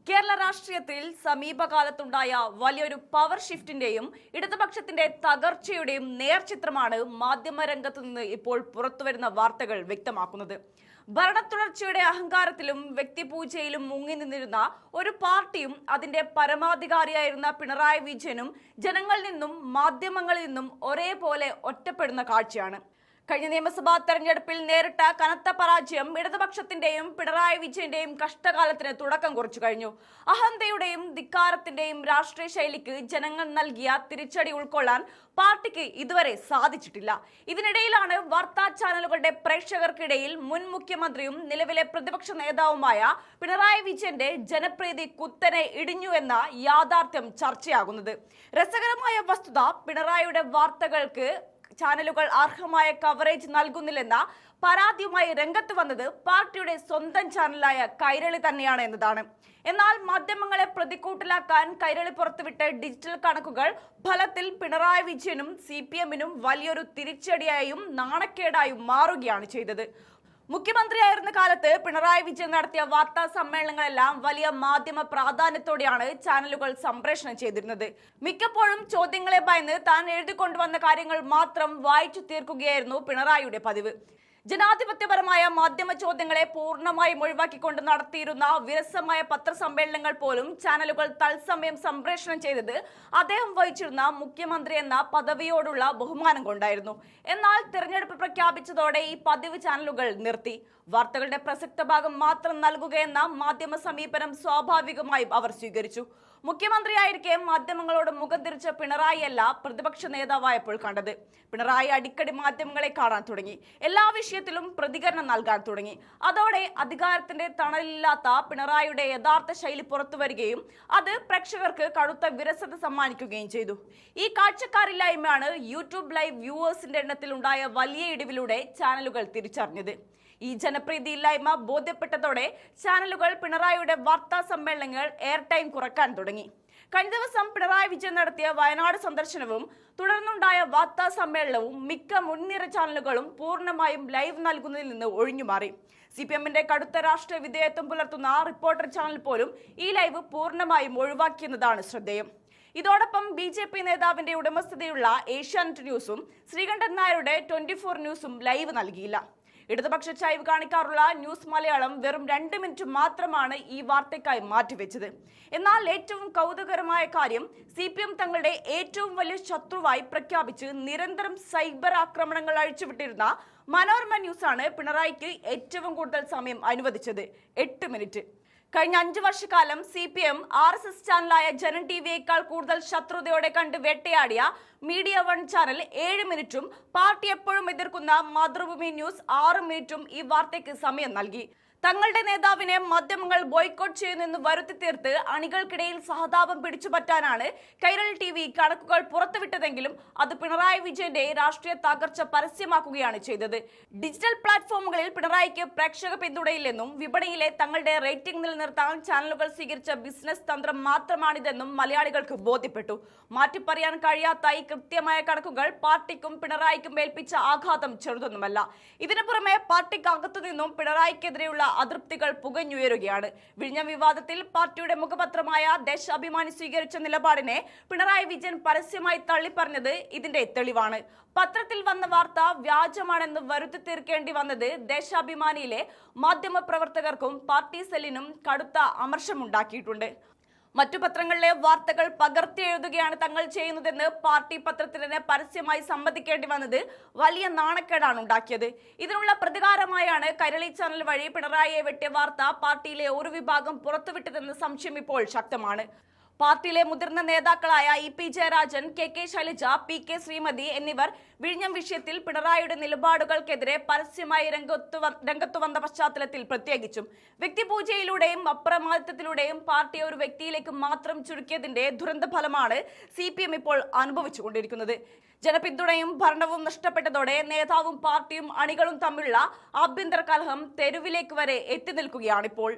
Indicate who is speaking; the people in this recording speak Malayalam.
Speaker 1: കേരള രാഷ്ട്രീയത്തിൽ സമീപകാലത്തുണ്ടായ വലിയൊരു പവർ ഷിഫ്റ്റിന്റെയും ഇടതുപക്ഷത്തിന്റെ തകർച്ചയുടെയും നേർചിത്രമാണ് മാധ്യമരംഗത്തു നിന്ന് ഇപ്പോൾ പുറത്തുവരുന്ന വാർത്തകൾ വ്യക്തമാക്കുന്നത്. ഭരണത്തുടർച്ചയുടെ അഹങ്കാരത്തിലും വ്യക്തിപൂജയിലും മുങ്ങി നിന്നിരുന്ന ഒരു പാർട്ടിയും അതിന്റെ പരമാധികാരിയായിരുന്ന പിണറായി വിജയനും ജനങ്ങളിൽ നിന്നും മാധ്യമങ്ങളിൽ നിന്നും ഒരേപോലെ ഒറ്റപ്പെടുന്ന കാഴ്ചയാണ്. കഴിഞ്ഞ നിയമസഭാ തെരഞ്ഞെടുപ്പിൽ നേരിട്ട കനത്ത പരാജയം ഇടതുപക്ഷത്തിന്റെയും പിണറായി വിജയന്റെയും കഷ്ടകാലത്തിന് തുടക്കം കുറിച്ചു കഴിഞ്ഞു. അഹന്തയുടെയും ധിക്കാരത്തിന്റെയും രാഷ്ട്രീയ ശൈലിക്ക് ജനങ്ങൾ നൽകിയ തിരിച്ചടി ഉൾക്കൊള്ളാൻ പാർട്ടിക്ക് ഇതുവരെ സാധിച്ചിട്ടില്ല. ഇതിനിടയിലാണ് വാർത്താ ചാനലുകളുടെ പ്രേക്ഷകർക്കിടയിൽ മുൻ മുഖ്യമന്ത്രിയും നിലവിലെ പ്രതിപക്ഷ നേതാവുമായ പിണറായി വിജയന്റെ ജനപ്രീതി കുത്തനെ ഇടിഞ്ഞു എന്ന യാഥാർത്ഥ്യം ചർച്ചയാകുന്നത്. രസകരമായ വസ്തുത, പിണറായിയുടെ വാർത്തകൾക്ക് ചാനലുകൾ അർഹമായ കവറേജ് നൽകുന്നില്ലെന്ന പരാതിയുമായി രംഗത്ത് വന്നത് പാർട്ടിയുടെ സ്വന്തം ചാനലായ കൈരളി തന്നെയാണ് എന്നതാണ്. എന്നാൽ മാധ്യമങ്ങളെ പ്രതിക്കൂട്ടിലാക്കാൻ കൈരളി പുറത്തുവിട്ട ഡിജിറ്റൽ കണക്കുകൾ ഫലത്തിൽ പിണറായി വിജയനും CPM-നും വലിയൊരു തിരിച്ചടിയായും നാണക്കേടായും മാറുകയാണ് ചെയ്തത്. മുഖ്യമന്ത്രിയായിരുന്ന കാലത്ത് പിണറായി വിജയൻ നടത്തിയ വാർത്താ സമ്മേളനങ്ങളെല്ലാം വലിയ മാധ്യമ പ്രാധാന്യത്തോടെയാണ് ചാനലുകൾ സംപ്രേഷണം ചെയ്തിരുന്നത്. മിക്കപ്പോഴും ചോദ്യങ്ങളെ ഭയന്ന് താൻ എഴുതിക്കൊണ്ടുവന്ന കാര്യങ്ങൾ മാത്രം വായിച്ചു തീർക്കുകയായിരുന്നു പിണറായിയുടെ പതിവ്. ജനാധിപത്യപരമായ മാധ്യമ ചോദ്യങ്ങളെ പൂർണ്ണമായും ഒഴിവാക്കിക്കൊണ്ട് നടത്തിയിരുന്ന വിരസമായ പത്രസമ്മേളനങ്ങൾ പോലും ചാനലുകൾ തത്സമയം സംപ്രേഷണം ചെയ്തത് അദ്ദേഹം വഹിച്ചിരുന്ന മുഖ്യമന്ത്രി എന്ന പദവിയോടുള്ള ബഹുമാനം കൊണ്ടായിരുന്നു. എന്നാൽ തിരഞ്ഞെടുപ്പ് പ്രഖ്യാപിച്ചതോടെ ഈ പതിവ് ചാനലുകൾ നിർത്തി. വാർത്തകളുടെ പ്രസക്ത ഭാഗം മാത്രം നൽകുകയെന്ന മാധ്യമ സമീപനം സ്വാഭാവികമായും അവർ സ്വീകരിച്ചു. മുഖ്യമന്ത്രിയായിരിക്കെ മാധ്യമങ്ങളോട് മുഖം തിരിച്ച പിണറായിയല്ല പ്രതിപക്ഷ നേതാവായപ്പോൾ കണ്ടത്. പിണറായി അടിക്കടി മാധ്യമങ്ങളെ കാണാൻ തുടങ്ങി. എല്ലാ വിഷയത്തിലും പ്രതികരണം നൽകാൻ തുടങ്ങി. അതോടെ അധികാരത്തിന്റെ തണലില്ലാത്ത പിണറായിയുടെ യഥാർത്ഥ ശൈലി പുറത്തു വരികയും അത് പ്രേക്ഷകർക്ക് കടുത്ത വിരസത സമ്മാനിക്കുകയും ചെയ്തു. ഈ കാഴ്ചക്കാരില്ലായ്മയാണ് യൂട്യൂബ് ലൈവ് വ്യൂവേഴ്സിന്റെ എണ്ണത്തിൽ ഉണ്ടായ വലിയ ഇടിവിലൂടെ ചാനലുകൾ തിരിച്ചറിഞ്ഞത്. ഈ ജനപ്രീതി ഇല്ലായ്മ ബോധ്യപ്പെട്ടതോടെ ചാനലുകൾ പിണറായിയുടെ വാർത്താ സമ്മേളനങ്ങൾ എയർ ടൈം കുറക്കാൻ തുടങ്ങി. കഴിഞ്ഞ ദിവസം പിണറായി വിജയൻ നടത്തിയ വയനാട് സന്ദർശനവും തുടർന്നുണ്ടായ വാർത്താ സമ്മേളനവും മിക്ക മുൻനിര ചാനലുകളും പൂർണ്ണമായും ലൈവ് നൽകുന്നതിൽ നിന്ന് ഒഴിഞ്ഞുമാറി. CPM-ന്റെ കടുത്ത രാഷ്ട്രീയ വിധേയത്വം പുലർത്തുന്ന റിപ്പോർട്ടർ ചാനൽ പോലും ഈ ലൈവ് പൂർണ്ണമായും ഒഴിവാക്കിയെന്നതാണ് ശ്രദ്ധേയം. ഇതോടൊപ്പം BJP നേതാവിന്റെ ഉടമസ്ഥതയുള്ള ഏഷ്യാനെറ്റ് ന്യൂസും ശ്രീകണ്ഠൻ നായരുടെ 24 ന്യൂസും ലൈവ് നൽകിയില്ല. ഇടതുപക്ഷ ചായ്വ് കാണിക്കാറുള്ള ന്യൂസ് മലയാളം വെറും 2 മിനിറ്റ് മാത്രമാണ് ഈ വാർത്തയ്ക്കായി മാറ്റിവെച്ചത്. എന്നാൽ ഏറ്റവും കൗതുകകരമായ കാര്യം, CPM തങ്ങളുടെ ഏറ്റവും വലിയ ശത്രുവായി പ്രഖ്യാപിച്ച് നിരന്തരം സൈബർ ആക്രമണങ്ങൾ അഴിച്ചുവിട്ടിരുന്ന മനോരമ ന്യൂസാണ് പിണറായിക്ക് ഏറ്റവും കൂടുതൽ സമയം അനുവദിച്ചത്, 8 മിനിറ്റ്. കഴിഞ്ഞ 5 വർഷക്കാലം CPM RSS ചാനലായ ജനം TVയേക്കാൾ കൂടുതൽ ശത്രുതയോടെ കണ്ട് വേട്ടയാടിയ മീഡിയ 1 ചാനൽ 7 മിനിറ്റും പാർട്ടി എപ്പോഴും എതിർക്കുന്ന മാതൃഭൂമി ന്യൂസ് 6 മിനിറ്റും ഈ വാർത്തയ്ക്ക് സമയം നൽകി. തങ്ങളുടെ നേതാവിനെ മാധ്യമങ്ങൾ ബോയ്ക്കോട്ട് ചെയ്യുന്നെന്ന് വരുത്തി തീർത്ത് അണികൾക്കിടയിൽ സഹതാപം പിടിച്ചുപറ്റാനാണ് കൈരളി TV കണക്കുകൾ പുറത്തുവിട്ടതെങ്കിലും അത് പിണറായി വിജയന്റെ രാഷ്ട്രീയ തകർച്ച പരസ്യമാക്കുകയാണ് ചെയ്തത്. ഡിജിറ്റൽ പ്ലാറ്റ്ഫോമുകളിൽ പിണറായിക്ക് പ്രേക്ഷക പിന്തുണയില്ലെന്നും വിപണിയിലെ തങ്ങളുടെ റേറ്റിംഗ് നിലനിർത്താൻ ചാനലുകൾ സ്വീകരിച്ച ബിസിനസ് തന്ത്രം മാത്രമാണിതെന്നും മലയാളികൾക്ക് ബോധ്യപ്പെട്ടു. മാറ്റിപ്പറയാൻ കഴിയാത്ത ഈ കൃത്യമായ കണക്കുകൾ പാർട്ടിക്കും പിണറായിക്കും ഏൽപ്പിച്ച ആഘാതം ചെറുതൊന്നുമല്ല. ഇതിനു പുറമെ പാർട്ടിക്ക് അകത്തുനിന്നും പിണറായിക്കെതിരെയുള്ള അതൃപ്തികൾ പുകഞ്ഞുയരുകയാണ്. വിഴിഞ്ഞം വിവാദത്തിൽ പാർട്ടിയുടെ മുഖപത്രമായ ദേശാഭിമാനി സ്വീകരിച്ച നിലപാടിനെ പിണറായി വിജയൻ പരസ്യമായി തള്ളിപ്പറഞ്ഞത് ഇതിന്റെ തെളിവാണ്. പത്രത്തിൽ വന്ന വാർത്ത വ്യാജമാണെന്ന് വരുത്തി തീർക്കേണ്ടി വന്നത് ദേശാഭിമാനിയിലെ മാധ്യമപ്രവർത്തകർക്കും പാർട്ടി സെല്ലിനും കടുത്ത അമർഷമുണ്ടാക്കിയിട്ടുണ്ട്. മറ്റു പത്രങ്ങളിലെ വാർത്തകൾ പകർത്തി എഴുതുകയാണ് തങ്ങൾ ചെയ്യുന്നതെന്ന് പാർട്ടി പത്രത്തിന് പരസ്യമായി സമ്മതിക്കേണ്ടി വന്നത് വലിയ നാണക്കേടാണ് ഉണ്ടാക്കിയത്. ഇതിനുള്ള പ്രതികാരമായാണ് കൈരളി ചാനൽ വഴി പിണറായിയെ വെട്ടിയ വാർത്ത പാർട്ടിയിലെ ഒരു വിഭാഗം പുറത്തുവിട്ടതെന്ന് സംശയം ഇപ്പോൾ ശക്തമാണ്. പാർട്ടിയിലെ മുതിർന്ന നേതാക്കളായ EP Jayarajan, KK Shailaja, PK Shrimati എന്നിവർ വിഴിഞ്ഞം വിഷയത്തിൽ പിണറായിയുടെ നിലപാടുകൾക്കെതിരെ പരസ്യമായി രംഗത്തു വന്ന പശ്ചാത്തലത്തിൽ പ്രത്യേകിച്ചും വ്യക്തിപൂജയിലൂടെയും അപ്രമാദിത്വത്തിലൂടെയും പാർട്ടിയെ ഒരു വ്യക്തിയിലേക്ക് മാത്രം ചുരുക്കിയതിന്റെ ദുരന്ത ഫലമാണ് CPM ഇപ്പോൾ അനുഭവിച്ചുകൊണ്ടിരിക്കുന്നത്. ജനപിന്തുണയും ഭരണവും നഷ്ടപ്പെട്ടതോടെ നേതാവും പാർട്ടിയും അണികളും തമ്മിലുള്ള ആഭ്യന്തര കലഹം തെരുവിലേക്ക് വരെ എത്തി നിൽക്കുകയാണിപ്പോൾ.